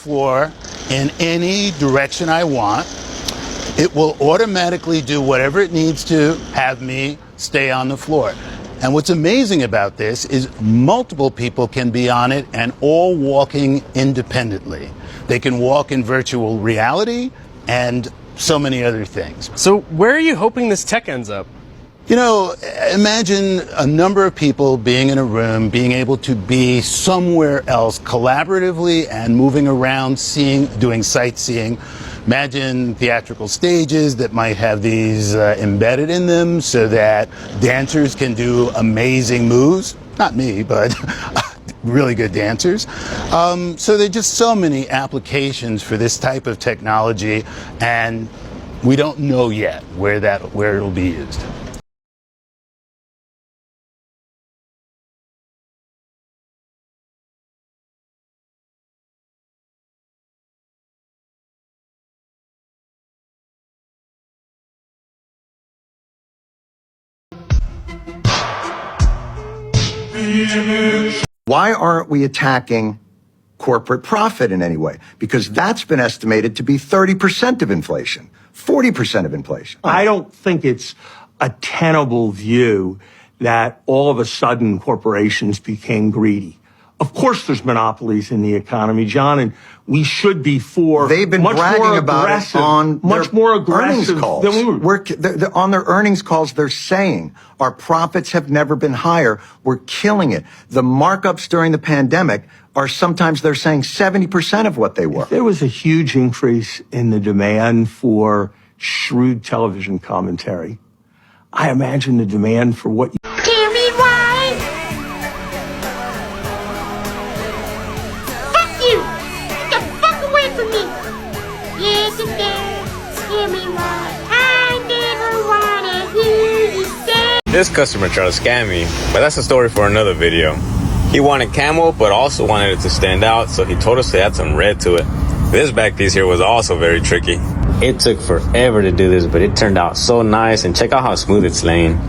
floor in any direction I want. It will automatically do whatever it needs to have me stay on the floor. And what's amazing about this is multiple people can be on it and all walking independently. They can walk in virtual reality and so many other things. So where are you hoping this tech ends up? You know, imagine a number of people being in a room, being able to be somewhere else collaboratively and moving around, doing sightseeing. Imagine theatrical stages that might have these embedded in them so that dancers can do amazing moves. Not me, but really good dancers. So there are just so many applications for this type of technology, and we don't know yet where it'll be used. Why aren't we attacking corporate profit in any way? Because that's been estimated to be 30% of inflation, 40% of inflation. I don't think it's a tenable view that all of a sudden corporations became greedy. Of course there's monopolies in the economy, John, and we should be for They've been much bragging more about it on much more aggressive earnings calls. than we were. On their earnings calls, they're saying our profits have never been higher. We're killing it. The markups during the pandemic are sometimes they're saying 70% of what they were. If there was a huge increase in the demand for shrewd television commentary, I imagine the demand for what Hear me why? Fuck you! Get the fuck away from me! Yes, it does. Hear me why? I never wanna hear you say. This customer tried to scam me, but that's a story for another video. He wanted camo, but also wanted it to stand out, so he told us to add some red to it. This back piece here was also very tricky. It took forever to do this, but it turned out so nice, and check out how smooth it's laying.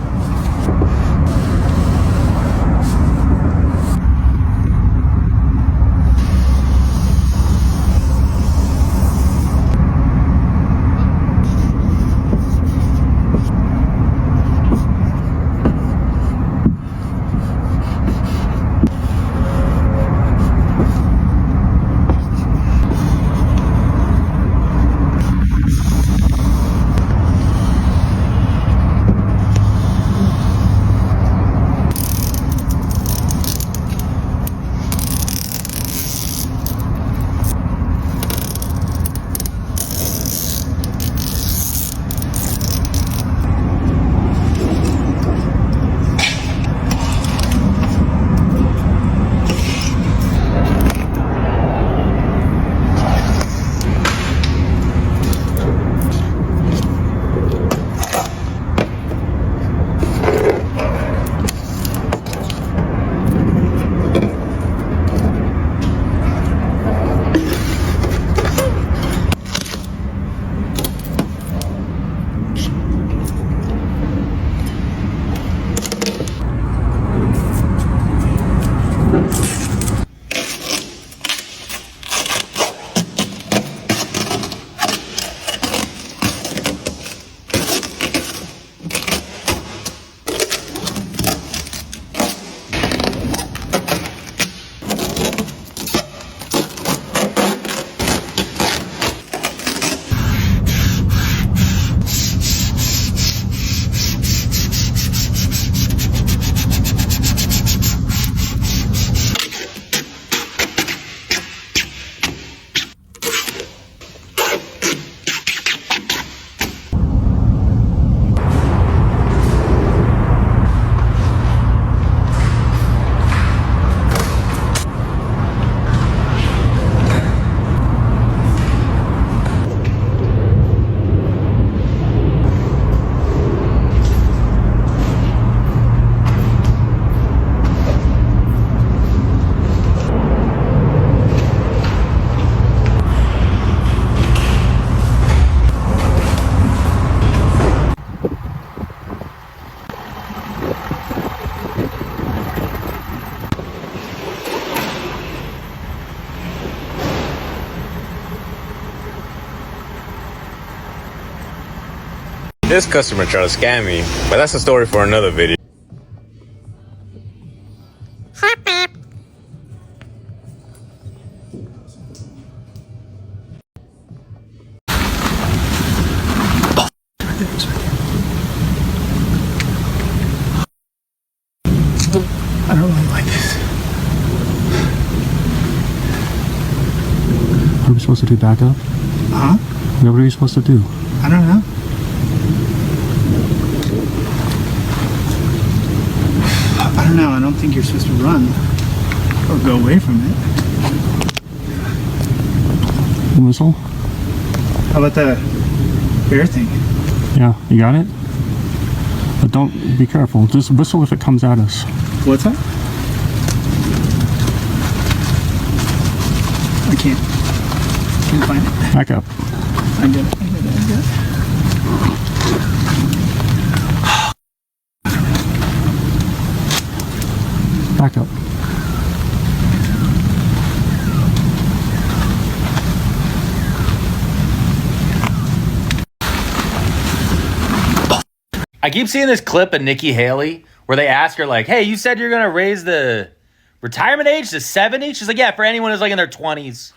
This customer tried to scam me, but that's a story for another video. I don't really like this. What are we supposed to do? Back up? Huh? What are we supposed to do? I don't know. I don't know. I don't think you're supposed to run or go away from it. Whistle? How about the bear thing? Yeah, you got it? But don't, be careful. Just whistle if it comes at us. What's that? I can't find it. Back up. I get it. Back up. I keep seeing this clip of Nikki Haley where they ask her, like, hey, you said you're going to raise the retirement age to 70? She's like, yeah, for anyone who's like in their 20s,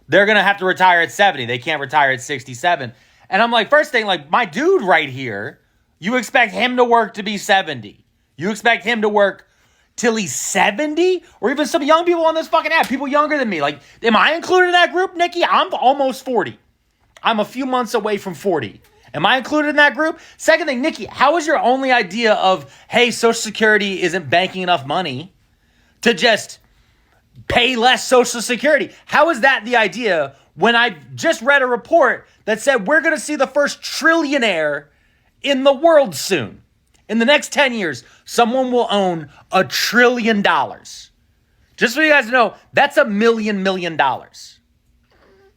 they're going to have to retire at 70. They can't retire at 67. And I'm like, first thing, like, my dude right here, you expect him to work to be 70. You expect him to work till he's 70? Or even some young people on this fucking app, people younger than me. Like, am I included in that group, Nikki? I'm almost 40. I'm a few months away from 40. Am I included in that group? Second thing, Nikki, how is your only idea of, hey, Social Security isn't banking enough money to just pay less Social Security? How is that the idea when I just read a report that said we're going to see the first trillionaire in the world soon? In the next 10 years, someone will own $1 trillion. Just so you guys know, that's $1 million.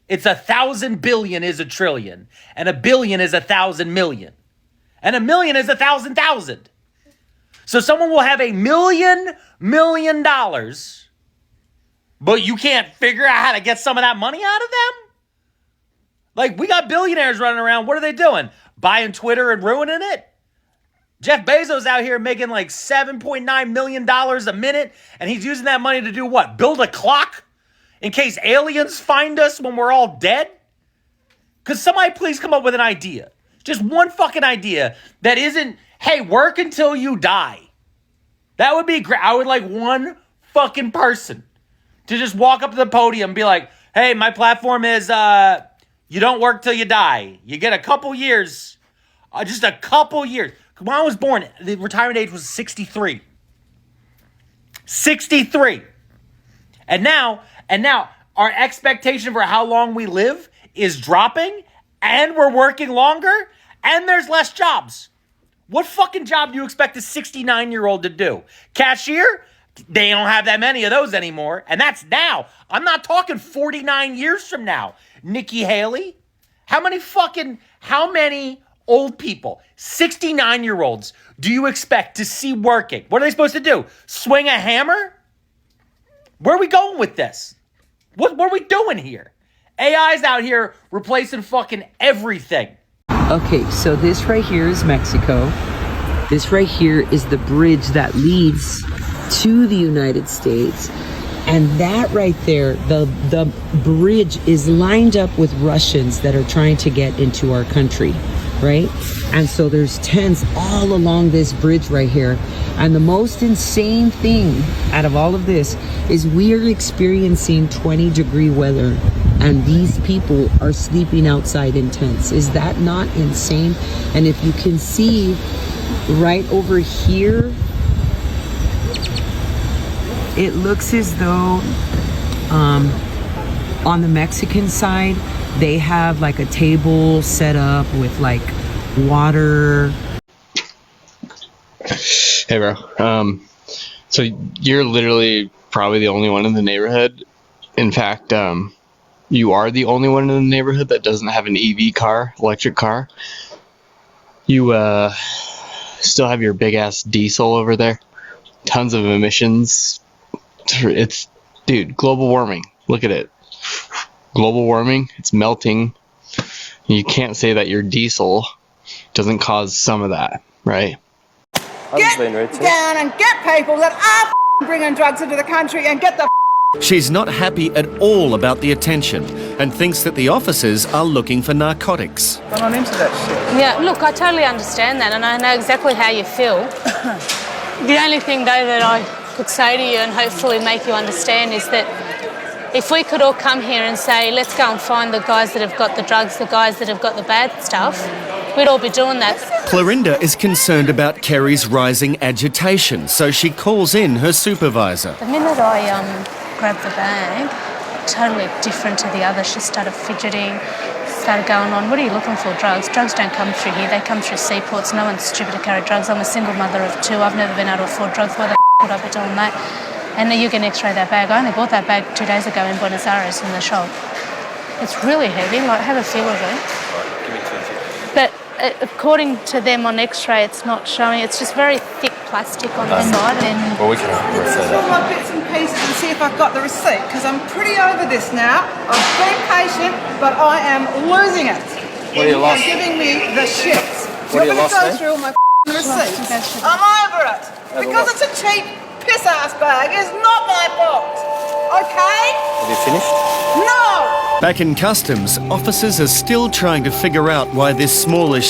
It's 1,000 billion is $1 trillion, and 1 billion is 1,000 million, and 1 million is 1,000 thousand. So someone will have $1 million, but you can't figure out how to get some of that money out of them? Like, we got billionaires running around. What are they doing? Buying Twitter and ruining it? Jeff Bezos out here making like $7.9 million a minute, and he's using that money to do what? Build a clock? In case aliens find us when we're all dead? Could somebody please come up with an idea? Just one fucking idea that isn't, hey, work until you die. That would be great. I would like one fucking person to just walk up to the podium and be like, hey, my platform is, you don't work till you die. You get a couple years, just a couple years. When I was born, the retirement age was 63. 63. And now our expectation for how long we live is dropping, and we're working longer, and there's less jobs. What fucking job do you expect a 69-year-old to do? Cashier? They don't have that many of those anymore, and that's now. I'm not talking 49 years from now. Nikki Haley? How many old people, 69-year-olds, do you expect to see working? What are they supposed to do? Swing a hammer? Where are we going with this? What are we doing here? AI's out here replacing fucking everything. Okay, so this right here is Mexico. This right here is the bridge that leads to the United States. And that right there, the bridge is lined up with Russians that are trying to get into our country, right? And so there's tents all along this bridge right here. And the most insane thing out of all of this is we are experiencing 20-degree weather, and these people are sleeping outside in tents. Is that not insane? And if you can see right over here, it looks as though on the Mexican side, they have like a table set up with like water. Hey, bro. So you're literally probably the only one in the neighborhood. In fact, you are the only one in the neighborhood that doesn't have an EV car, electric car. You still have your big ass diesel over there. Tons of emissions. Dude, global warming. Look at it. Global warming. It's melting. You can't say that your diesel doesn't cause some of that, right? Get down and get people that are bringing drugs into the country and get the. She's not happy at all about the attention and thinks that the officers are looking for narcotics. I'm not into that shit. Yeah, look, I totally understand that and I know exactly how you feel. The only thing, though, that I could say to you and hopefully make you understand is that if we could all come here and say, let's go and find the guys that have got the drugs, the guys that have got the bad stuff, we'd all be doing that. Clorinda is concerned about Kerry's rising agitation, so she calls in her supervisor. The minute I grabbed the bag, totally different to the others. She started fidgeting, started going on, what are you looking for? Drugs? Drugs don't come through here, they come through seaports. No one's stupid to carry drugs. I'm a single mother of 2. I've never been able to afford drugs. Why the would I be doing that? And you can x-ray that bag. I only bought that bag 2 days ago in Buenos Aires in the shop. It's really heavy, like have a feel of it. But according to them on x-ray, it's not showing, it's just very thick plastic on the side. And Well, we can refer that. All my bits and pieces and see if I've got the receipt, because I'm pretty over this now. I've been patient, but I am losing it. What are you lost? You're giving me the shits. What are you lost go then? through all my receipts. I'm over it. Because it's a cheap piss-ass bag. It's not my fault. Okay? Have you finished? No! Back in customs, officers are still trying to figure out why this smallish